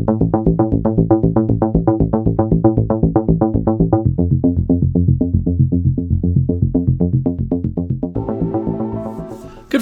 Good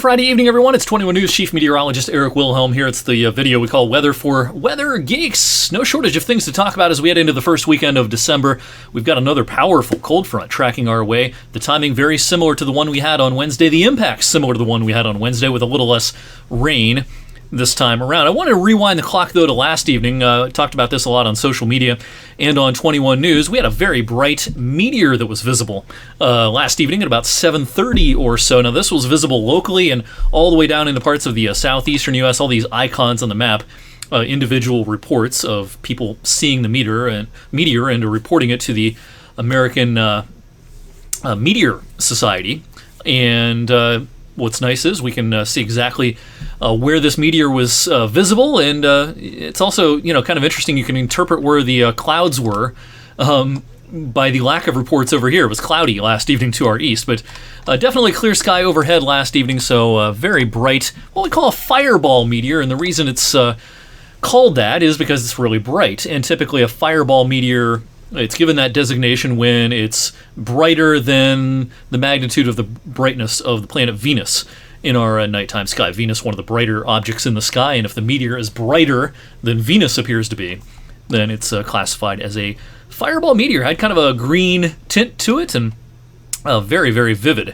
Friday evening, everyone. It's 21 News Chief Meteorologist Eric Wilhelm here. It's the video we call Weather for Weather Geeks. No shortage of things to talk about as we head into the first weekend of December. We've got another powerful cold front tracking our way. The timing very similar to the one we had on Wednesday. The impact similar to the one we had on Wednesday with a little less rain this time around. I want to rewind the clock, though, to last evening. Talked about this a lot on social media and on 21 News. We had a very bright meteor that was visible last evening at about 7:30 or so. Now, this was visible locally and all the way down into parts of the southeastern U.S., all these icons on the map, individual reports of people seeing the meteor and reporting it to the American Meteor Society. And what's nice is we can see exactly where this meteor was visible, and it's also, kind of interesting. You can interpret where the clouds were by the lack of reports over here. It was cloudy last evening to our east, but definitely clear sky overhead last evening, so very bright, what we call a fireball meteor, and the reason it's called that is because it's really bright, and typically a fireball meteor, it's given that designation when it's brighter than the magnitude of the brightness of the planet Venus in our nighttime sky. Venus, one of the brighter objects in the sky, and if the meteor is brighter than Venus appears to be, then it's classified as a fireball meteor. It had kind of a green tint to it and very, very vivid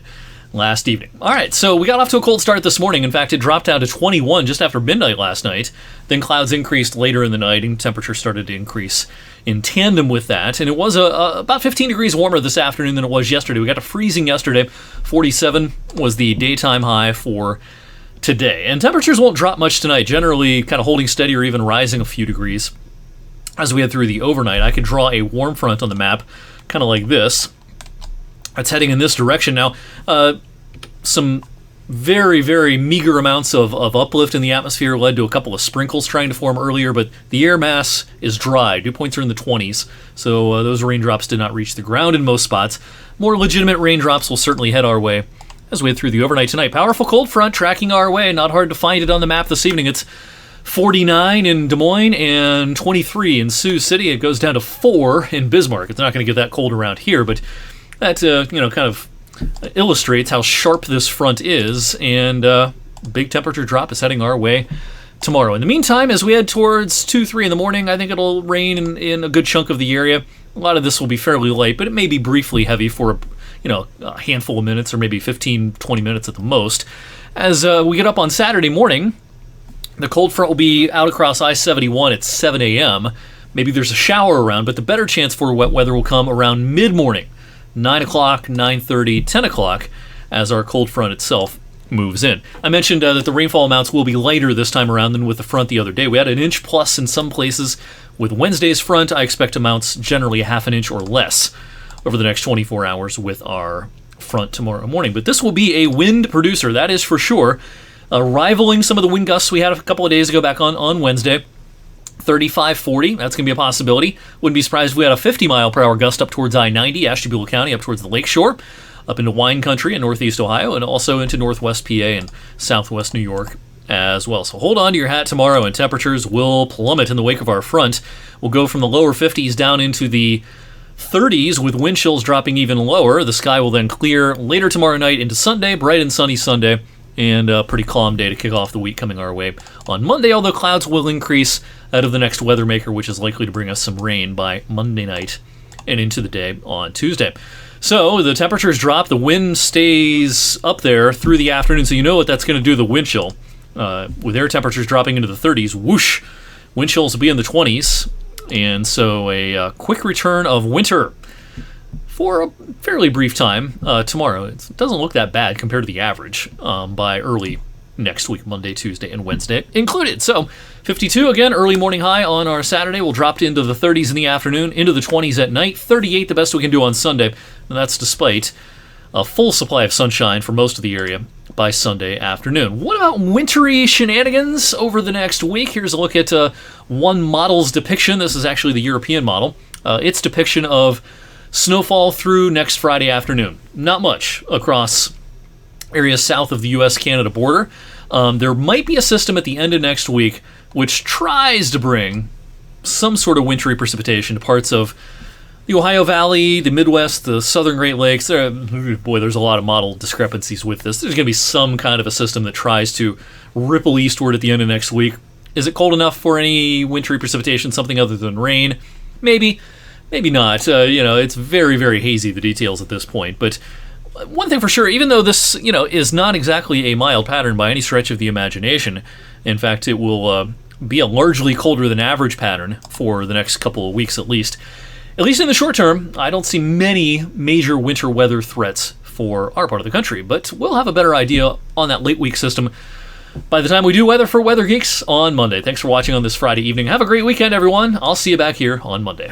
last evening. All right, so we got off to a cold start this morning. In fact, it dropped down to 21 just after midnight last night. Then clouds increased later in the night, and temperature started to increase in tandem with that. And it was about 15 degrees warmer this afternoon than it was yesterday. We got to freezing yesterday. 47 was the daytime high for today. And temperatures won't drop much tonight, generally kind of holding steady or even rising a few degrees as we head through the overnight. I could draw a warm front on the map, kind of like this. It's heading in this direction now. Some very, very meager amounts of uplift in the atmosphere led to a couple of sprinkles trying to form earlier, but the air mass is dry. Dew points are in the 20s, so those raindrops did not reach the ground in most spots. More legitimate raindrops will certainly head our way as we head through the overnight tonight. Powerful cold front tracking our way. Not hard to find it on the map this evening. It's 49 in Des Moines and 23 in Sioux City. It goes down to 4 in Bismarck. It's not going to get that cold around here, but that kind of illustrates how sharp this front is, and big temperature drop is heading our way tomorrow. In the meantime, as we head towards 2-3 in the morning, I think it'll rain in a good chunk of the area. A lot of this will be fairly light, but it may be briefly heavy for a handful of minutes, or maybe 15-20 minutes at the most. As we get up on Saturday morning, the cold front will be out across I-71 at 7 a.m. Maybe there's a shower around, but the better chance for wet weather will come around mid-morning. 9 o'clock, 9:30, 10 o'clock, as our cold front itself moves in. I mentioned that the rainfall amounts will be lighter this time around than with the front the other day. We had an inch plus in some places. With Wednesday's front, I expect amounts generally a half an inch or less over the next 24 hours with our front tomorrow morning. But this will be a wind producer, that is for sure, rivaling some of the wind gusts we had a couple of days ago back on Wednesday. 35, 40, that's going to be a possibility. Wouldn't be surprised if we had a 50-mile-per-hour gust up towards I-90, Ashtabula County, up towards the lakeshore, up into wine country in northeast Ohio, and also into northwest PA and southwest New York as well. So hold on to your hat tomorrow, and temperatures will plummet in the wake of our front. We'll go from the lower 50s down into the 30s, with wind chills dropping even lower. The sky will then clear later tomorrow night into Sunday, bright and sunny Sunday, and a pretty calm day to kick off the week coming our way on Monday, although clouds will increase out of the next weather maker, which is likely to bring us some rain by Monday night and into the day on Tuesday. So the temperatures drop, the wind stays up there through the afternoon, so you know what that's going to do to the wind chill. With air temperatures dropping into the 30s, whoosh, wind chills will be in the 20s, and so a quick return of winter for a fairly brief time tomorrow. It doesn't look that bad compared to the average by early next week, Monday, Tuesday, and Wednesday included. So 52, again, early morning high on our Saturday. We'll drop into the 30s in the afternoon, into the 20s at night. 38, the best we can do on Sunday, and that's despite a full supply of sunshine for most of the area by Sunday afternoon. What about wintry shenanigans over the next week? Here's a look at one model's depiction. This is actually the European model. Its depiction of snowfall through next Friday afternoon. Not much across areas south of the U.S.-Canada border. There might be a system at the end of next week which tries to bring some sort of wintry precipitation to parts of the Ohio Valley, the Midwest, the southern Great Lakes. There's a lot of model discrepancies with this. There's going to be some kind of a system that tries to ripple eastward at the end of next week. Is it cold enough for any wintry precipitation, something other than rain? Maybe, maybe not. It's very, very hazy, the details at this point. But one thing for sure, even though this, is not exactly a mild pattern by any stretch of the imagination, in fact, it will be a largely colder than average pattern for the next couple of weeks at least. At least in the short term, I don't see many major winter weather threats for our part of the country, but we'll have a better idea on that late week system by the time we do Weather for Weather Geeks on Monday. Thanks for watching on this Friday evening. Have a great weekend, everyone. I'll see you back here on Monday.